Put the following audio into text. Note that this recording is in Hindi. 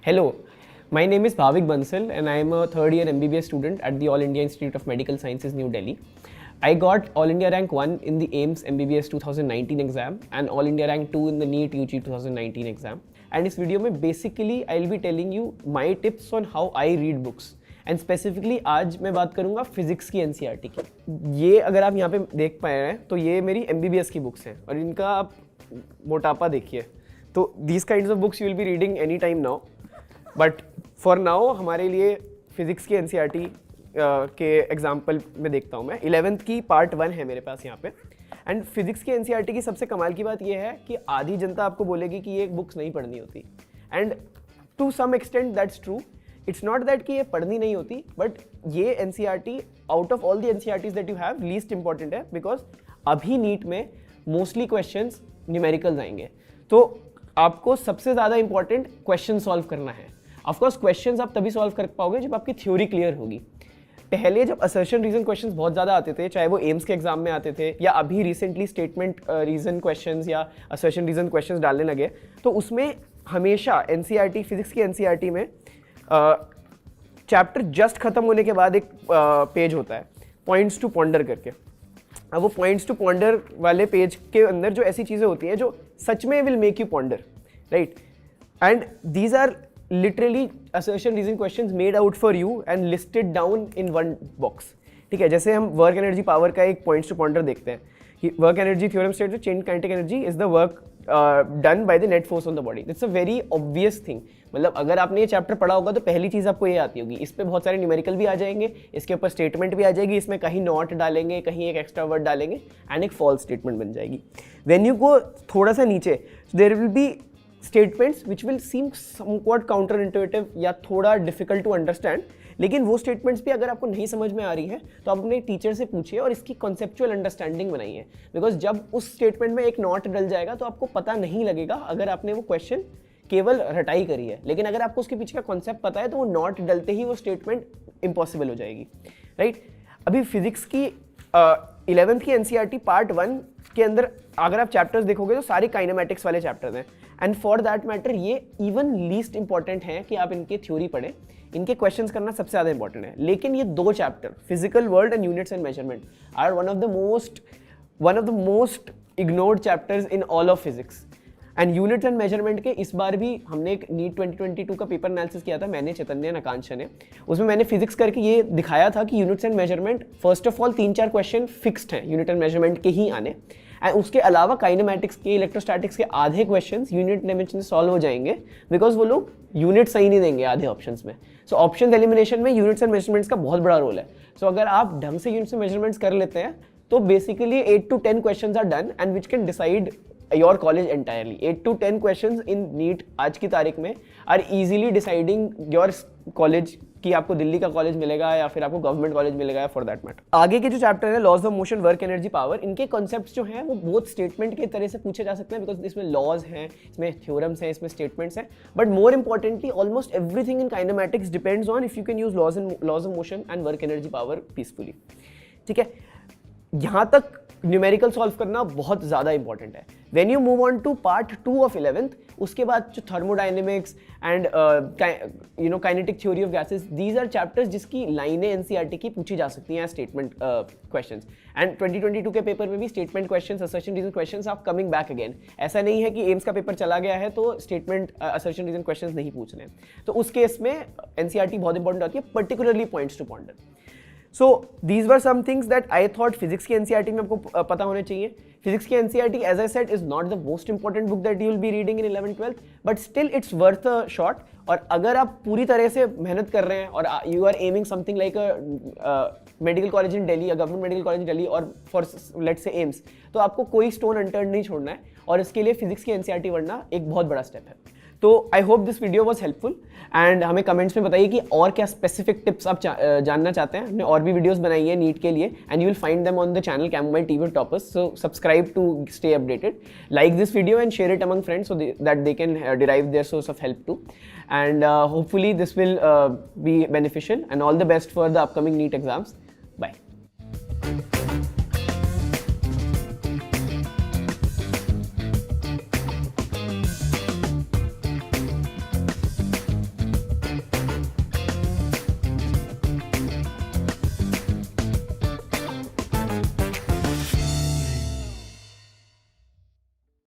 Hello, my name is Bhavik Bansal and I am a third year MBBS student at the All India Institute of Medical Sciences, New Delhi. I got All India Rank 1 in the AIIMS MBBS 2019 exam and All India Rank 2 in the NEET UG 2019 exam. And इस वीडियो में basically I'll be telling you my tips on how I read books. And specifically आज मैं बात करूंगा फिजिक्स की एनसीईआरटी की. ये अगर आप यहाँ पे देख पाए हैं तो ये मेरी एमबीबीएस की बुक्स हैं और इनका आप मोटापा देखिए. तो these kinds of books you will be reading any time now, but for now हमारे लिए फिजिक्स की एनसीईआरटी के एग्जाम्पल में देखता हूँ मैं. 11th की पार्ट 1 है मेरे पास यहाँ पे. एंड फिजिक्स की एनसीईआरटी की सबसे कमाल की बात यह है कि आधी जनता आपको बोलेगी कि ये बुक्स नहीं पढ़नी होती, and to some extent that's true. It's not that कि ये पढ़नी नहीं होती, बट ये NCERT out of all the NCERTs that you have least important है, बिकॉज अभी नीट में मोस्टली क्वेश्चंस न्यूमेरिकल्स आएंगे. तो आपको सबसे ज़्यादा इंपॉर्टेंट क्वेश्चन सॉल्व करना है. ऑफकोर्स क्वेश्चंस आप तभी सॉल्व कर पाओगे जब आपकी थ्योरी क्लियर होगी. पहले जब असर्शन रीजन क्वेश्चंस बहुत ज़्यादा आते थे, चाहे वो एम्स के एग्जाम में आते थे या अभी रिसेंटली स्टेटमेंट रीजन क्वेश्चंस या असर्शन रीजन क्वेश्चंस डालने लगे, तो उसमें हमेशा एनसीईआरटी फिजिक्स की एनसीईआरटी में चैप्टर जस्ट खत्म होने के बाद एक पेज होता है पॉइंट्स टू पॉन्डर करके. अब वो पॉइंट्स टू पॉन्डर वाले पेज के अंदर जो ऐसी चीज़ें होती हैं जो सच में will make you ponder, right. And these are literally assertion reason questions made out for you and listed down in one box. ठीक है, जैसे हम वर्क एनर्जी पावर का एक पॉइंट्स टू पॉन्डर देखते हैं कि work energy theorem states change kinetic energy is the work done by the net force on the body. It's a very obvious thing. मतलब अगर आपने ये चैप्टर पढ़ा होगा तो पहली चीज़ आपको ये आती होगी. इस पे बहुत सारे न्यूमेरिकल भी आ जाएंगे, इसके ऊपर स्टेटमेंट भी आ जाएगी, इसमें कहीं नॉट डालेंगे, कहीं एक एक्स्ट्रा वर्ड डालेंगे एंड एक फॉल्स स्टेटमेंट बन जाएगी. व्हेन यू गो थोड़ा सा नीचे, there will be statements which will seem somewhat counter intuitive या थोड़ा डिफिकल्ट टू अंडरस्टैंड. लेकिन वो स्टेटमेंट्स भी अगर आपको नहीं समझ में आ रही है तो आप अपने टीचर से पूछिए और इसकी कॉन्सेप्चुअल अंडरस्टैंडिंग बनाइए. बिकॉज जब उस स्टेटमेंट में एक नॉट डल जाएगा तो आपको पता नहीं लगेगा अगर आपने वो क्वेश्चन केवल रटाई करी है. लेकिन अगर आपको उसके पीछे का कॉन्सेप्ट पता है तो वो नॉट डलते ही वो स्टेटमेंट इम्पॉसिबल हो जाएगी, राइट. अभी फिजिक्स की 11th की एनसीईआरटी पार्ट 1 के अंदर अगर आप चैप्टर्स देखोगे तो सारे काइनेमेटिक्स वाले चैप्टर्स हैं. एंड फॉर दैट मैटर ये इवन लीस्ट इंपॉर्टेंट है कि आप इनके थ्योरी पढ़ें. इनके क्वेश्चंस करना सबसे ज़्यादा इंपॉर्टेंट है. लेकिन ये दो chapter physical world and units and measurement are one of the most ignored chapters in all of physics. And units and measurement के इस बार भी हमने एक नीट 2022 का पेपर एनालिसिस किया था, मैंने, चैतन्य, आकांक्षा ने. उसमें मैंने फिजिक्स करके ये दिखाया था कि units and measurement first of all 3-4 question fixed हैं यूनिट एंड मेजरमेंट के ही आने. एंड उसके अलावा काइनेमैटिक्स के, इलेक्ट्रोस्टैटिक्स के आधे क्वेश्चंस यूनिट डायमेंशन से सॉल्व हो जाएंगे, बिकॉज वो लोग यूनिट सही नहीं देंगे आधे ऑप्शंस में. सो ऑप्शन एलिमिनेशन में यूनिट्स एंड मेजरमेंट्स का बहुत बड़ा रोल है. सो अगर आप ढंग से यूनिट्स एंड मेजरमेंट्स कर लेते हैं तो basically 8 to 10 questions are done and which can decide your college entirely. 8 to 10 questions in NEET आज की तारीख में are easily deciding your college कि आपको दिल्ली का कॉलेज मिलेगा या फिर आपको गवर्नमेंट कॉलेज मिलेगा फॉर दैट मैटर. आगे के जो चैप्टर है laws of motion, work energy power, इनके कॉन्सेप्ट्स जो हैं वो बहुत स्टेटमेंट के तरह से पूछे जा सकते हैं, बिकॉज इसमें लॉज हैं, इसमें थ्योरम्स हैं, इसमें स्टेटमेंट्स हैं. But more importantly almost everything in kinematics depends on if you can use laws of motion and work energy power peacefully. ठीक है, यहाँ तक न्यूमेरिकल सॉल्व करना बहुत ज़्यादा इंपॉर्टेंट है. When you move on to part 2 of 11th, उसके बाद जो thermodynamics and kinetic theory of gases, these are chapters जिसकी लाइनें एनसीईआरटी की पूछी जा सकती हैं स्टेटमेंट क्वेश्चंस. एंड 2022 के पेपर में भी statement questions, assertion reason questions are coming back again. ऐसा नहीं है कि एम्स का पेपर चला गया है तो स्टेटमेंट असर्शन रीजन क्वेश्चंस नहीं पूछने. तो उस केस में एनसीईआरटी बहुत इंपॉर्टेंट होती है, particularly points to ponder. So these were some things that I thought physics की एनसीईआरटी में आपको पता होने चाहिए. फिजिक्स की NCERT, as I said, is not the most important book that you will be reading in 11th-12th, but still it's worth a shot. और अगर आप पूरी तरह से मेहनत कर रहे हैं और you are aiming something like a medical college in Delhi, government medical college in Delhi, और फॉर लेट्स से एम्स, तो आपको कोई स्टोन अनटर्न नहीं छोड़ना है. और इसके लिए फिजिक्स की एनसीईआरटी पढ़ना एक बहुत बड़ा स्टेप है. तो I hope this video was helpful and हमें कमेंट्स में बताइए कि और क्या स्पेसिफिक टिप्स आप जानना चाहते हैं. हमने और भी वीडियोस बनाई है नीट के लिए and you will find them on the channel chamomile TV toppers. So subscribe to stay updated, like this video and share it among friends so that they can derive their source of help too. And hopefully this will be beneficial, and all the best for the upcoming NEET exams. Bye.